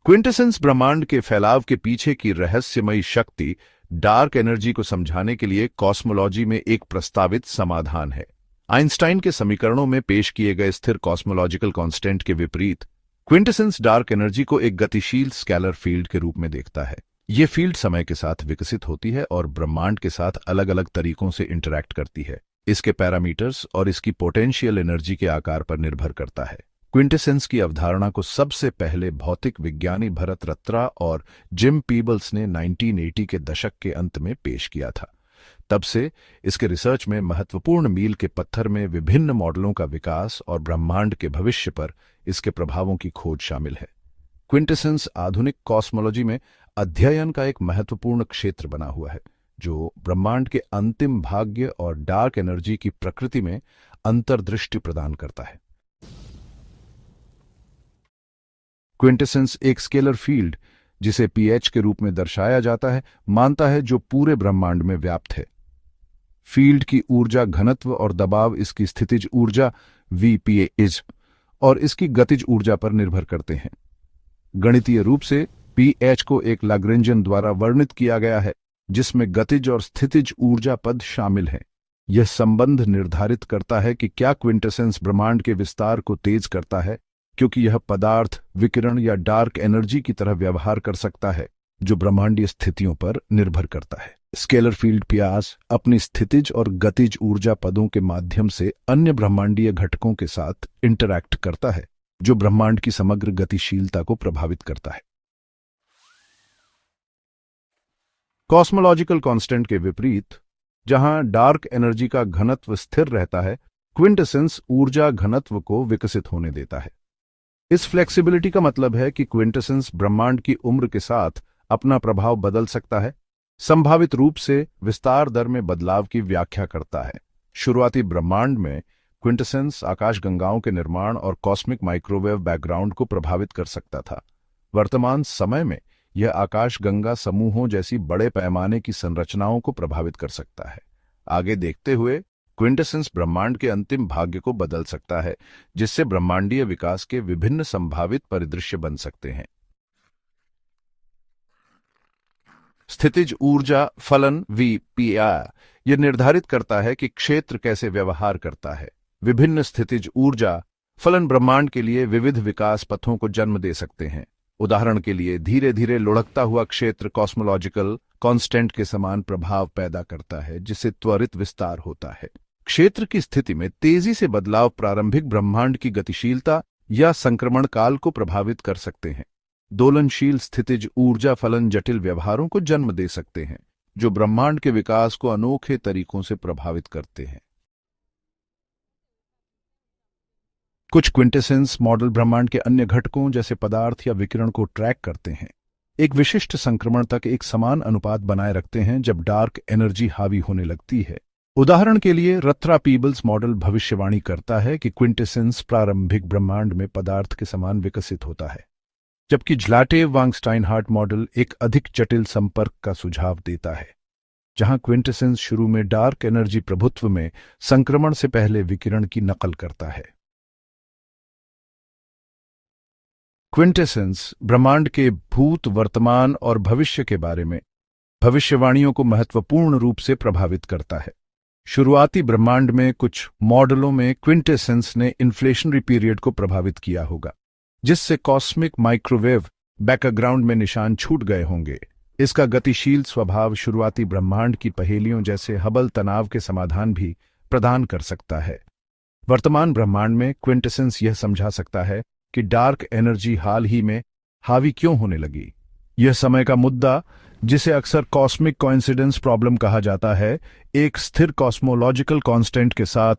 क्विंटेसेंस ब्रह्मांड के फैलाव के पीछे की रहस्यमयी शक्ति डार्क एनर्जी को समझाने के लिए कॉस्मोलॉजी में एक प्रस्तावित समाधान है। आइंस्टाइन के समीकरणों में पेश किए गए स्थिर कॉस्मोलॉजिकल कांस्टेंट के विपरीत क्विंटेसेंस डार्क एनर्जी को एक गतिशील स्केलर फील्ड के रूप में देखता है। ये फील्ड समय के साथ विकसित होती है और ब्रह्मांड के साथ अलग अलग तरीकों से इंटरैक्ट करती है। इसके पैरामीटर्स और इसकी पोटेंशियल एनर्जी के आकार पर निर्भर करता है। क्विंटेसेंस की अवधारणा को सबसे पहले भौतिक विज्ञानी भरत रत्रा और जिम पीबल्स ने 1980 के दशक के अंत में पेश किया था। तब से इसके रिसर्च में महत्वपूर्ण मील के पत्थर में विभिन्न मॉडलों का विकास और ब्रह्मांड के भविष्य पर इसके प्रभावों की खोज शामिल है। क्विंटेसेंस आधुनिक कॉस्मोलॉजी में अध्ययन का एक महत्वपूर्ण क्षेत्र बना हुआ है, जो ब्रह्मांड के अंतिम भाग्य और डार्क एनर्जी की प्रकृति में अंतर्दृष्टि प्रदान करता है। क्विंटेसेंस एक स्केलर फील्ड, जिसे pH के रूप में दर्शाया जाता है, मानता है जो पूरे ब्रह्मांड में व्याप्त है। फील्ड की ऊर्जा घनत्व और दबाव इसकी स्थितिज ऊर्जा Vpa और इसकी गतिज ऊर्जा पर निर्भर करते हैं। गणितीय रूप से pH को एक लाग्रेंजियन द्वारा वर्णित किया गया है, जिसमें गतिज और स्थितिज ऊर्जा पद शामिल हैं। यह संबंध निर्धारित करता है कि क्या क्विंटेसेंस ब्रह्मांड के विस्तार को तेज करता है, क्योंकि यह पदार्थ, विकिरण या डार्क एनर्जी की तरह व्यवहार कर सकता है, जो ब्रह्मांडीय स्थितियों पर निर्भर करता है। स्केलर फील्ड प्यास अपनी स्थितिज और गतिज ऊर्जा पदों के माध्यम से अन्य ब्रह्मांडीय घटकों के साथ इंटरैक्ट करता है, जो ब्रह्मांड की समग्र गतिशीलता को प्रभावित करता है। कॉस्मोलॉजिकल कांस्टेंट के विपरीत, जहां डार्क एनर्जी का घनत्व स्थिर रहता है, क्विंटेसेंस ऊर्जा घनत्व को विकसित होने देता है। इस फ्लेक्सिबिलिटी का मतलब है कि क्विंटेसेंस ब्रह्मांड की उम्र के साथ अपना प्रभाव बदल सकता है, संभावित रूप से विस्तार दर में बदलाव की व्याख्या करता है। शुरुआती ब्रह्मांड में क्विंटेसेंस आकाशगंगाओं के निर्माण और कॉस्मिक माइक्रोवेव बैकग्राउंड को प्रभावित कर सकता था। वर्तमान समय में यह आकाशगंगा समूहों जैसी बड़े पैमाने की संरचनाओं को प्रभावित कर सकता है। आगे देखते हुए क्विंटेसेंस ब्रह्मांड के अंतिम भाग्य को बदल सकता है, जिससे ब्रह्मांडीय विकास के विभिन्न संभावित परिदृश्य बन सकते हैं। स्थितिज ऊर्जा फलन Vpa यह निर्धारित करता है कि क्षेत्र कैसे व्यवहार करता है। विभिन्न स्थितिज ऊर्जा फलन ब्रह्मांड के लिए विविध विकास पथों को जन्म दे सकते हैं। उदाहरण के लिए, धीरे धीरे लुढ़कता हुआ क्षेत्र कॉस्मोलॉजिकल कांस्टेंट के समान प्रभाव पैदा करता है, जिससे त्वरित विस्तार होता है। क्षेत्र की स्थिति में तेजी से बदलाव प्रारंभिक ब्रह्मांड की गतिशीलता या संक्रमण काल को प्रभावित कर सकते हैं। दोलनशील स्थितिज ऊर्जा फलन जटिल व्यवहारों को जन्म दे सकते हैं, जो ब्रह्मांड के विकास को अनोखे तरीकों से प्रभावित करते हैं। कुछ क्विंटेसेंस मॉडल ब्रह्मांड के अन्य घटकों जैसे पदार्थ या विकिरण को ट्रैक करते हैं। एक विशिष्ट संक्रमण तक एक समान अनुपात बनाए रखते हैं जब डार्क एनर्जी हावी होने लगती है। उदाहरण के लिए, रत्रा पीबल्स मॉडल भविष्यवाणी करता है कि क्विंटेसेंस प्रारंभिक ब्रह्मांड में पदार्थ के समान विकसित होता है, जबकि ज़्लाटेव-वांग-स्टाइनहार्ट मॉडल एक अधिक जटिल संपर्क का सुझाव देता है, जहां क्विंटेसेंस शुरू में डार्क एनर्जी प्रभुत्व में संक्रमण से पहले विकिरण की नकल करता है। क्विंटेसेंस ब्रह्मांड के भूत, वर्तमान और भविष्य के बारे में भविष्यवाणियों को महत्वपूर्ण रूप से प्रभावित करता है। शुरुआती ब्रह्मांड में कुछ मॉडलों में क्विंटेसेंस ने इन्फ्लेशनरी पीरियड को प्रभावित किया होगा, जिससे कॉस्मिक माइक्रोवेव बैकग्राउंड में निशान छूट गए होंगे। इसका गतिशील स्वभाव शुरुआती ब्रह्मांड की पहेलियों जैसे हबल तनाव के समाधान भी प्रदान कर सकता है। वर्तमान ब्रह्मांड में क्विंटेसेंस यह समझा सकता है कि डार्क एनर्जी हाल ही में हावी क्यों होने लगी। यह समय का मुद्दा, जिसे अक्सर कॉस्मिक कोइंसिडेंस प्रॉब्लम कहा जाता है, एक स्थिर कॉस्मोलॉजिकल कांस्टेंट के साथ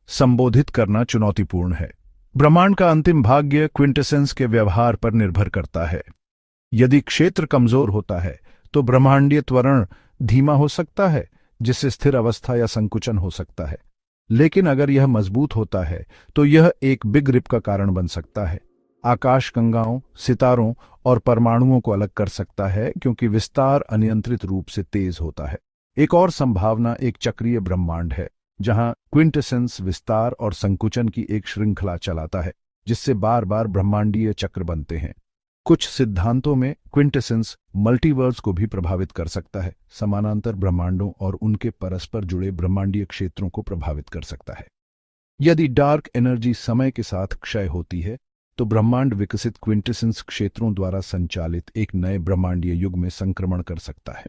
संबोधित करना चुनौतीपूर्ण है। ब्रह्मांड का अंतिम भाग्य क्विंटेसेंस के व्यवहार पर निर्भर करता है। यदि क्षेत्र कमजोर होता है तो ब्रह्मांडीय त्वरण धीमा हो सकता है, जिससे स्थिर अवस्था या संकुचन हो सकता है। लेकिन अगर यह मजबूत होता है तो यह एक बिग रिप का कारण बन सकता है। आकाशगंगाओं, सितारों और परमाणुओं को अलग कर सकता है, क्योंकि विस्तार अनियंत्रित रूप से तेज होता है। एक और संभावना एक चक्रीय ब्रह्मांड है, जहां क्विंटेसेंस विस्तार और संकुचन की एक श्रृंखला चलाता है, जिससे बार बार ब्रह्मांडीय चक्र बनते हैं। कुछ सिद्धांतों में क्विंटेसेंस मल्टीवर्स को भी प्रभावित कर सकता है, समानांतर ब्रह्मांडों और उनके परस्पर जुड़े ब्रह्मांडीय क्षेत्रों को प्रभावित कर सकता है। यदि डार्क एनर्जी समय के साथ क्षय होती है तो ब्रह्मांड विकसित क्विंटेसेंस क्षेत्रों द्वारा संचालित एक नए ब्रह्मांडीय युग में संक्रमण कर सकता है।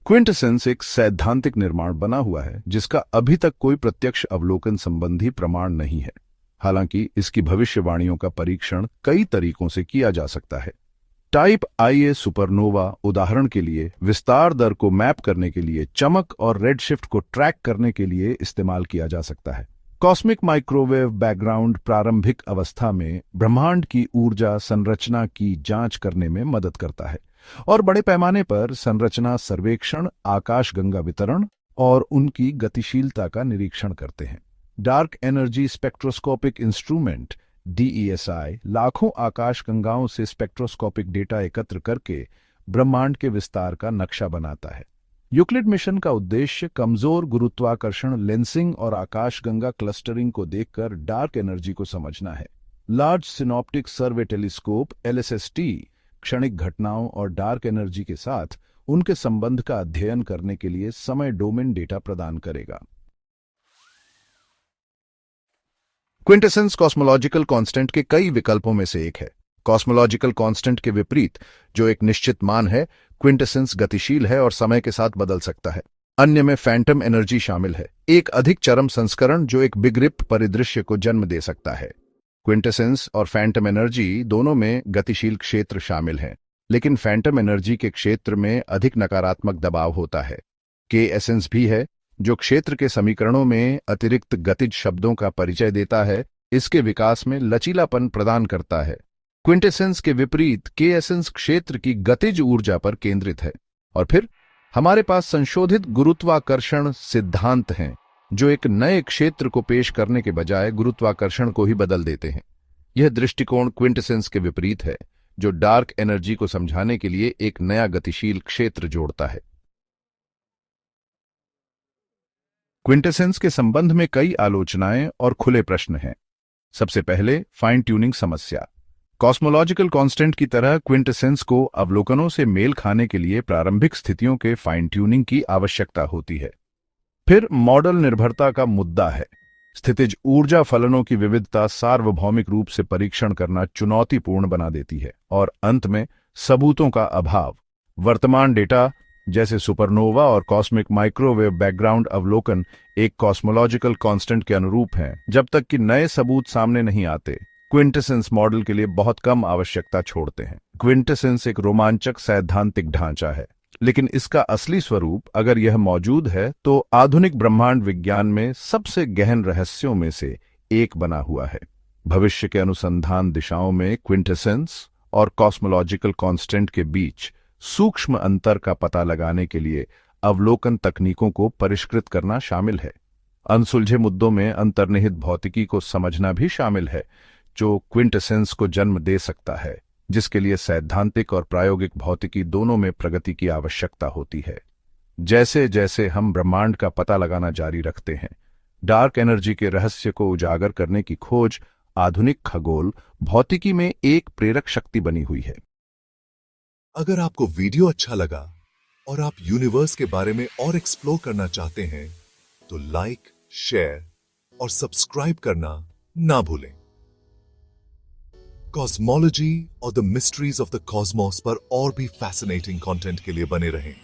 क्विंटेसेंस एक सैद्धांतिक निर्माण बना हुआ है जिसका अभी तक कोई प्रत्यक्ष अवलोकन संबंधी प्रमाण नहीं है। हालांकि इसकी भविष्यवाणियों का परीक्षण कई तरीकों से किया जा सकता है। टाइप IA सुपरनोवा उदाहरण के लिए विस्तार दर को मैप करने के लिए, चमक और रेडशिफ्ट को ट्रैक करने के लिए इस्तेमाल किया जा सकता है। कॉस्मिक माइक्रोवेव बैकग्राउंड प्रारंभिक अवस्था में ब्रह्मांड की ऊर्जा संरचना की जांच करने में मदद करता है और बड़े पैमाने पर संरचना सर्वेक्षण, आकाशगंगा वितरण और उनकी गतिशीलता का निरीक्षण करते हैं। Dark energy spectroscopic instrument DESI लाखों आकाशगंगाओं से स्पेक्ट्रोस्कोपिक डेटा एकत्र करके ब्रह्मांड के विस्तार का नक्शा बनाता है। यूक्लिड मिशन का उद्देश्य कमजोर गुरुत्वाकर्षण लेंसिंग और आकाशगंगा क्लस्टरिंग को देखकर डार्क एनर्जी को समझना है। लार्ज सिनॉप्टिक सर्वे टेलीस्कोप LSST क्षणिक घटनाओं और डार्क एनर्जी के साथ उनके संबंध का अध्ययन करने के लिए समय डोमेन डेटा प्रदान करेगा। क्विंटेसेंस कॉस्मोलॉजिकल कांस्टेंट के कई विकल्पों में से एक है। कॉस्मोलॉजिकल कांस्टेंट के विपरीत, जो एक निश्चित मान है, क्विंटेसेंस गतिशील है और समय के साथ बदल सकता है। अन्य में फैंटम एनर्जी शामिल है, एक अधिक चरम संस्करण जो एक बिग रिप परिदृश्य को जन्म दे सकता है। क्विंटेसेंस और फैंटम एनर्जी दोनों में गतिशील क्षेत्र शामिल हैं, लेकिन फैंटम एनर्जी के क्षेत्र में अधिक नकारात्मक दबाव होता है। K-एसेंस भी है, जो क्षेत्र के समीकरणों में अतिरिक्त गतिज शब्दों का परिचय देता है, इसके विकास में लचीलापन प्रदान करता है। क्विंटेसेंस के विपरीत K-एसेंस क्षेत्र की गतिज ऊर्जा पर केंद्रित है। और फिर हमारे पास संशोधित गुरुत्वाकर्षण सिद्धांत हैं, जो एक नए क्षेत्र को पेश करने के बजाय गुरुत्वाकर्षण को ही बदल देते हैं। यह दृष्टिकोण क्विंटेसेंस के विपरीत है, जो डार्क एनर्जी को समझाने के लिए एक नया गतिशील क्षेत्र जोड़ता है। क्विंटेसेंस के संबंध में कई आलोचनाएं और खुले प्रश्न हैं। सबसे पहले फाइन ट्यूनिंग समस्या। कॉस्मोलॉजिकल कांस्टेंट की तरह क्विंटेसेंस को अवलोकनों से मेल खाने के लिए प्रारंभिक स्थितियों के फाइन ट्यूनिंग की आवश्यकता होती है। फिर मॉडल निर्भरता का मुद्दा है। स्थितिज ऊर्जा फलनों की विविधता सार्वभौमिक रूप से परीक्षण करना चुनौतीपूर्ण बना देती है। और अंत में सबूतों का अभाव। वर्तमान डेटा जैसे सुपरनोवा और कॉस्मिक माइक्रोवेव बैकग्राउंड अवलोकन एक कॉस्मोलॉजिकल कांस्टेंट के अनुरूप हैं, जब तक कि नए सबूत सामने नहीं आते। क्विंटेसेंस मॉडल के लिए बहुत कम आवश्यकता छोड़ते हैं। क्विंटेसेंस एक रोमांचक सैद्धांतिक ढांचा है, लेकिन इसका असली स्वरूप, अगर यह मौजूद है, तो आधुनिक ब्रह्मांड विज्ञान में सबसे गहन रहस्यों में से एक बना हुआ है। भविष्य के अनुसंधान दिशाओं में क्विंटेसेंस और कॉस्मोलॉजिकल कांस्टेंट के बीच सूक्ष्म अंतर का पता लगाने के लिए अवलोकन तकनीकों को परिष्कृत करना शामिल है। अनसुलझे मुद्दों में अंतर्निहित भौतिकी को समझना भी शामिल है, जो क्विंटेसेंस को जन्म दे सकता है, जिसके लिए सैद्धांतिक और प्रायोगिक भौतिकी दोनों में प्रगति की आवश्यकता होती है। जैसे जैसे हम ब्रह्मांड का पता लगाना जारी रखते हैं, डार्क एनर्जी के रहस्य को उजागर करने की खोज आधुनिक खगोल भौतिकी में एक प्रेरक शक्ति बनी हुई है। अगर आपको वीडियो अच्छा लगा और आप यूनिवर्स के बारे में और एक्सप्लोर करना चाहते हैं, तो लाइक, शेयर और सब्सक्राइब करना ना भूलें। कॉस्मोलॉजी और the mysteries of the Cosmos पर और भी फैसिनेटिंग कंटेंट के लिए बने रहें।